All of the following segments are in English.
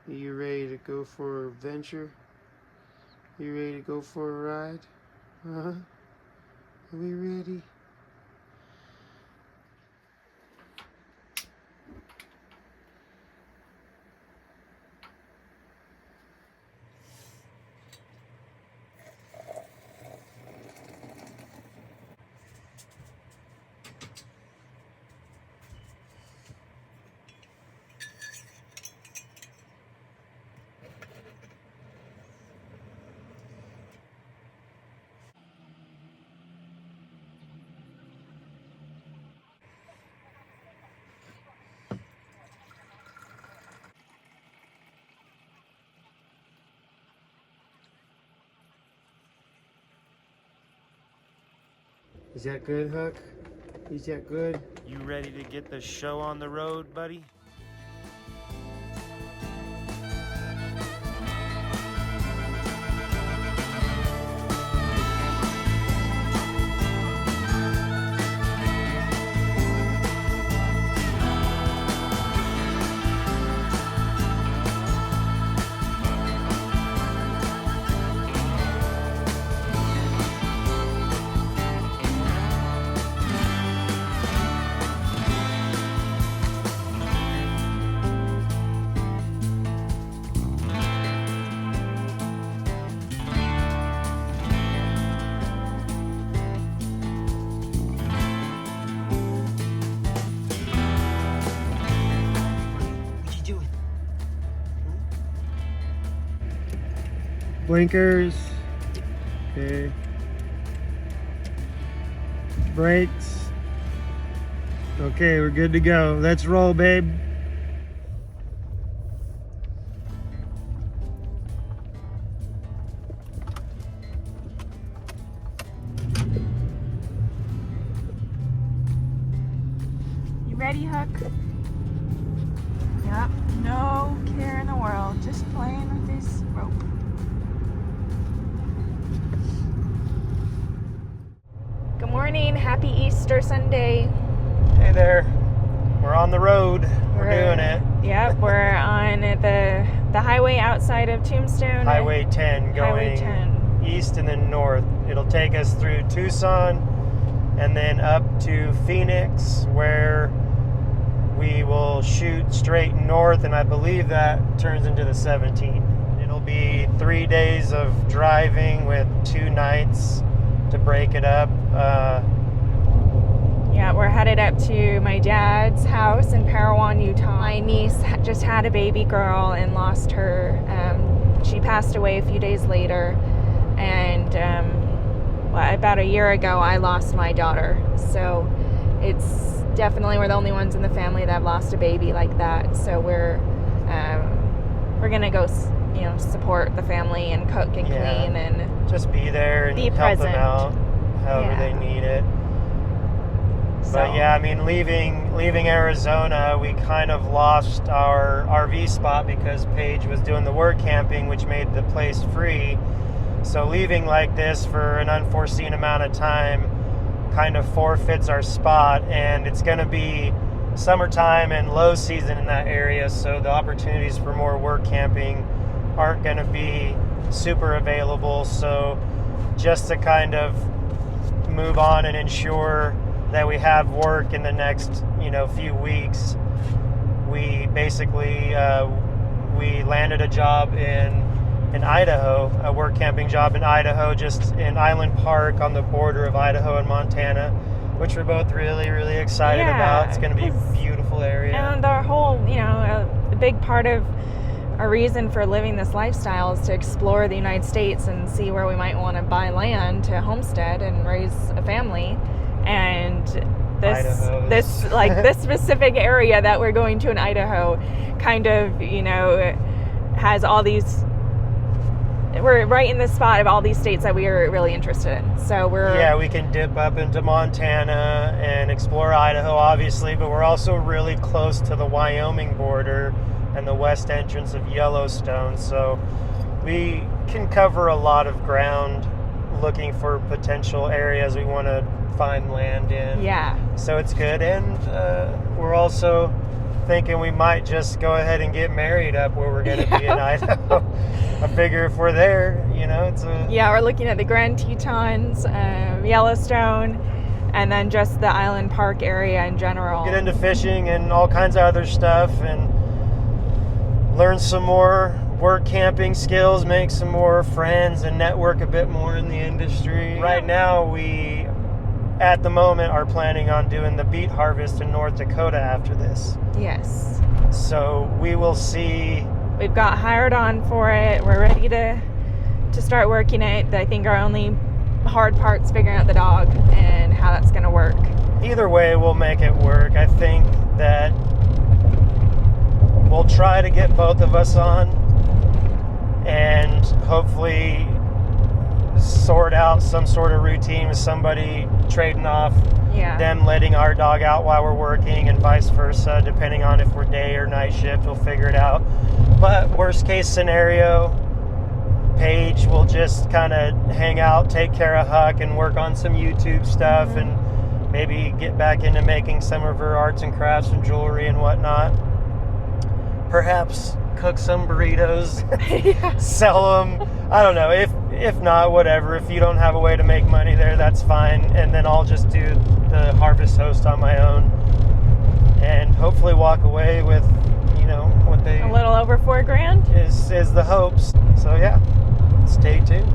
Are you ready to go for a venture? You ready to go for a ride? Huh? Are we ready? Is that good, Huck? Is that good? You ready to get the show on the road, buddy? Blinkers. Okay. Brakes. Okay, we're good to go. Let's roll, babe. You ready, Huck? Yep, no care in the world, just playing with this rope. Good morning, happy Easter Sunday. Hey there. We're on the road. We're doing it. Yep, we're on the highway outside of Tombstone. Highway 10 going Highway 10. east and then north. It'll take us through Tucson and then up to Phoenix, where we will shoot straight north, and I believe that turns into the 17. It'll be 3 days of driving with 2 nights to break it up. Yeah, we're headed up to my dad's house in Parowan, Utah. My niece just had a baby girl and lost her. She passed away a few days later, and about a year ago I lost my daughter. So it's definitely, we're the only ones in the family that have lost a baby like that. So we're gonna go, support the family and cook and clean and just be there and be help present. them out however they need it. But yeah, I mean, leaving Arizona, we kind of lost our RV spot because Paige was doing the work camping, which made the place free. So leaving like this for an unforeseen amount of time kind of forfeits our spot, and it's going to be summertime and low season in that area, so the opportunities for more work camping aren't going to be super available. So just to kind of move on and ensure that we have work in the next few weeks, we basically we landed a job in Idaho, a work camping job in Idaho, just in Island Park on the border of Idaho and Montana, which we're both really, really excited about. It's going to be a beautiful area. And our whole, a big part of our reason for living this lifestyle is to explore the United States and see where we might want to buy land to homestead and raise a family. And this specific area that we're going to in Idaho kind of, has all these, we're right in the spot of all these states that we are really interested in. So we can dip up into Montana and explore Idaho, obviously, but we're also really close to the Wyoming border and the west entrance of Yellowstone. So we can cover a lot of ground looking for potential areas we want to find land in. Yeah. So it's good. And we're also thinking we might just go ahead and get married up where we're going to be in Idaho. I figure if we're there, it's a... Yeah, we're looking at the Grand Tetons, Yellowstone, and then just the Island Park area in general. Get into fishing and all kinds of other stuff and learn some more work camping skills, make some more friends, and network a bit more in the industry. Right now, we, at the moment, are planning on doing the beet harvest in North Dakota after this. Yes. So we will see. We've got hired on for it. We're ready to start working it. I think our only hard part's figuring out the dog and how that's going to work. Either way, we'll make it work. I think that we'll try to get both of us on and hopefully sort out some sort of routine with somebody trading off them letting our dog out while we're working and vice versa, depending on if we're day or night shift. We'll figure it out. But worst case scenario, Paige will just kind of hang out, take care of Huck, and work on some YouTube stuff, and maybe get back into making some of her arts and crafts and jewelry and whatnot. Perhaps cook some burritos, sell them. I don't know. If not, whatever. If you don't have a way to make money there, that's fine. And then I'll just do the harvest host on my own, and hopefully walk away with, what they a little over $4,000 is the hopes. So yeah, stay tuned.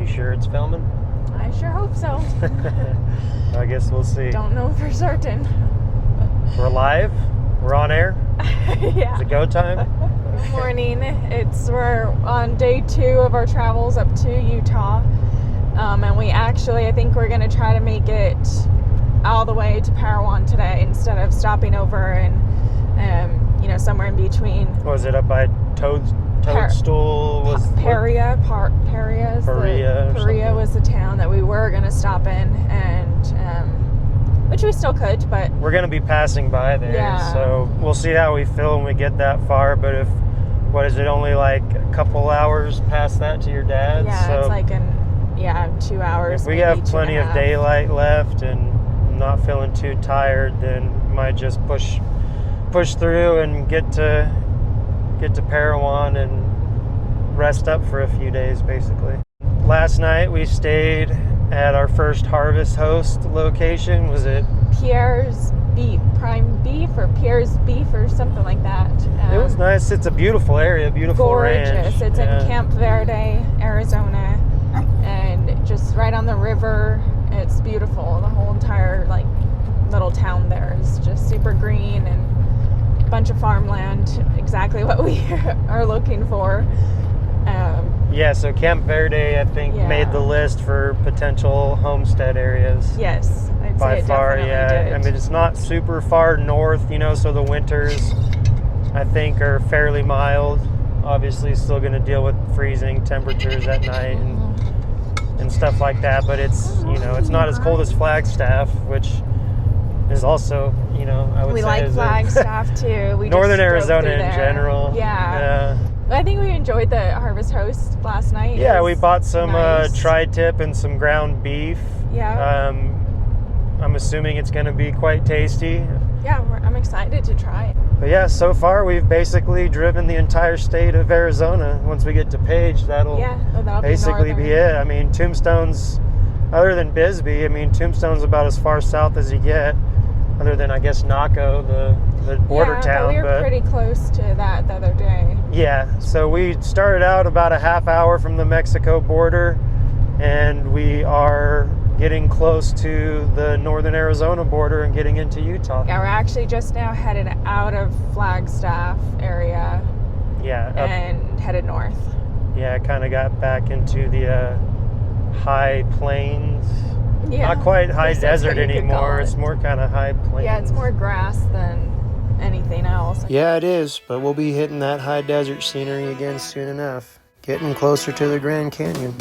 Sure it's filming? I sure hope so. I guess we'll see. Don't know for certain. We're live? We're on air? Yeah. Is it go time? Good morning. We're on day 2 of our travels up to Utah. And we actually, I think we're going to try to make it all the way to Parowan today instead of stopping over and, somewhere in between. Was it up by Toadstool? Perea was the town that we were going to stop in, and which we still could, but we're going to be passing by there, so we'll see how we feel when we get that far. But if, what is it, only like a couple hours past that to your dad's? Yeah, so it's like 2 hours. If we have plenty of daylight left and not feeling too tired, then might just push through and get to Parowan and rest up for a few days, basically. last night we stayed at our first Harvest Host location. Was it? Pierre's Prime Beef or Pierre's Beef or something like that. It was nice. It's a beautiful area, beautiful gorgeous. ranch. It's in Camp Verde, Arizona, and just right on the river. It's beautiful. The whole entire like little town there is just super green and a bunch of farmland. Exactly what we are looking for. Yeah, so Camp Verde, I think, made the list for potential homestead areas. Yes, I'd by say it far. definitely did. I mean, it's not super far north, you know, so the winters, I think, are fairly mild. Obviously, still going to deal with freezing temperatures at night and stuff like that. But it's, you know, it's not as cold as Flagstaff, which is also, you know, I would we say like is Flagstaff too. We Northern just drove Arizona through in there. general. Yeah. I think we enjoyed the Harvest Host last night. Yeah, we bought some nice. tri-tip and some ground beef. Yeah. I'm assuming it's going to be quite tasty. Yeah, I'm excited to try it. But yeah, so far we've basically driven the entire state of Arizona. Once we get to Page, that'll basically be it. I mean, Tombstone's, other than Bisbee, I mean, Tombstone's about as far south as you get, other than, I guess, Naco, the border town. But we were pretty close to that the other day. Yeah, so we started out about a half hour from the Mexico border, and we are getting close to the northern Arizona border and getting into Utah. Yeah, we're actually just now headed out of Flagstaff area. Yeah. And headed north. Yeah, kind of got back into the high plains. Yeah. Not quite high desert anymore. It's more kind of high plains. Yeah, it's more grass than anything else. Yeah, it is, but we'll be hitting that high desert scenery again soon enough. Getting closer to the Grand Canyon.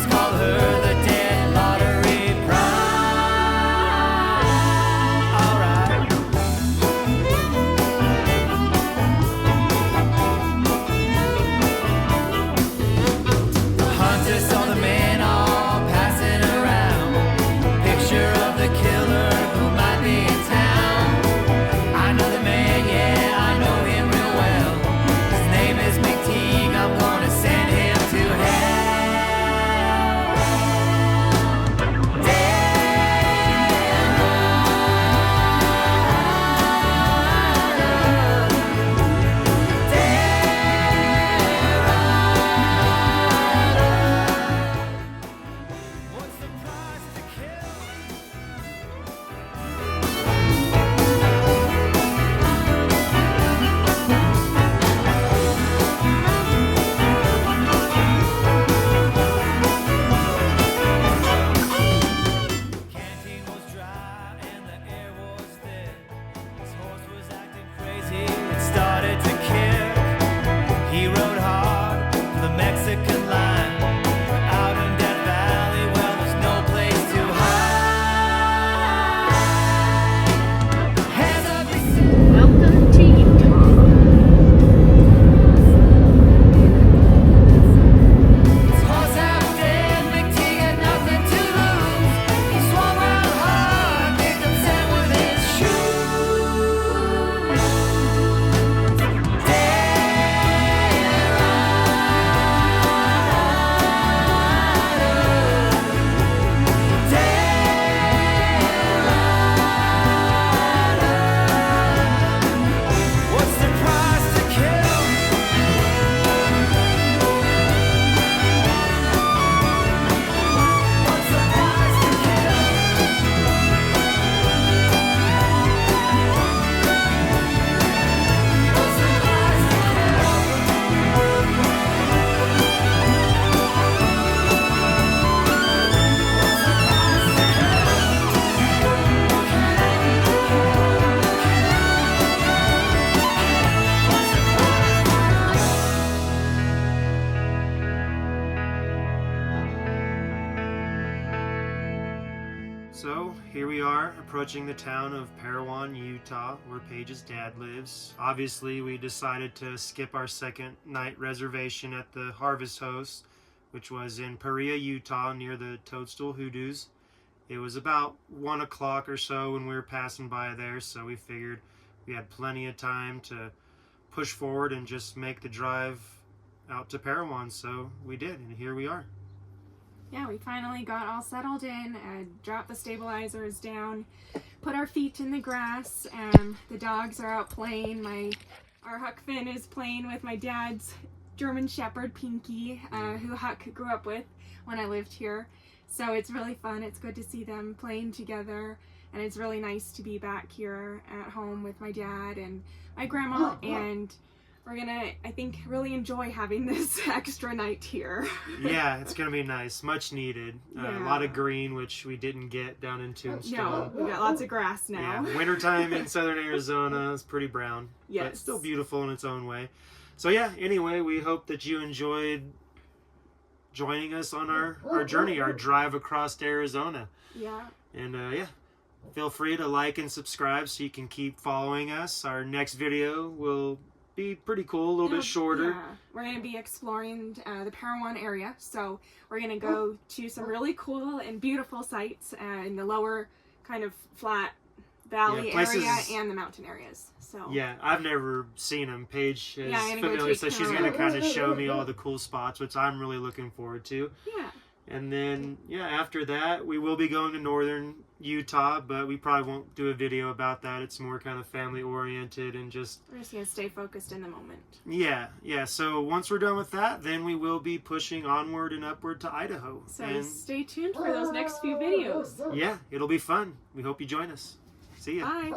Call her the dead lottery are, approaching the town of Parowan, Utah, where Paige's dad lives. Obviously, we decided to skip our second night reservation at the Harvest Host, which was in Perea, Utah, near the Toadstool Hoodoos. It was about 1 o'clock or so when we were passing by there, so we figured we had plenty of time to push forward and just make the drive out to Parowan, so we did, and here we are. Yeah, we finally got all settled in, dropped the stabilizers down, put our feet in the grass, and the dogs are out playing. Our Huck Finn is playing with my dad's German Shepherd, Pinky, who Huck grew up with when I lived here. So it's really fun. It's good to see them playing together, and it's really nice to be back here at home with my dad and my grandma, and we're gonna, I think, really enjoy having this extra night here. Yeah, it's gonna be nice, much needed. A lot of green, which we didn't get down in Tombstone. No, we got lots of grass now. Yeah, wintertime in southern Arizona is pretty brown, but still beautiful in its own way. So yeah, anyway, we hope that you enjoyed joining us on our journey, our drive across to Arizona. Yeah. And yeah, feel free to like and subscribe so you can keep following us. Our next video will be pretty cool, a little bit shorter. Yeah. We're going to be exploring the Parowan area, so we're going to go to some really cool and beautiful sites in the lower kind of flat valley area and the mountain areas. So yeah, I've never seen them. Paige is familiar, go so she's going to kind of show me all the cool spots, which I'm really looking forward to. Yeah. And then, yeah, after that, we will be going to northern Utah, but we probably won't do a video about that. It's more kind of family-oriented and just... We're just going to stay focused in the moment. Yeah. So once we're done with that, then we will be pushing onward and upward to Idaho. So stay tuned for those next few videos. Yeah, it'll be fun. We hope you join us. See ya. Bye.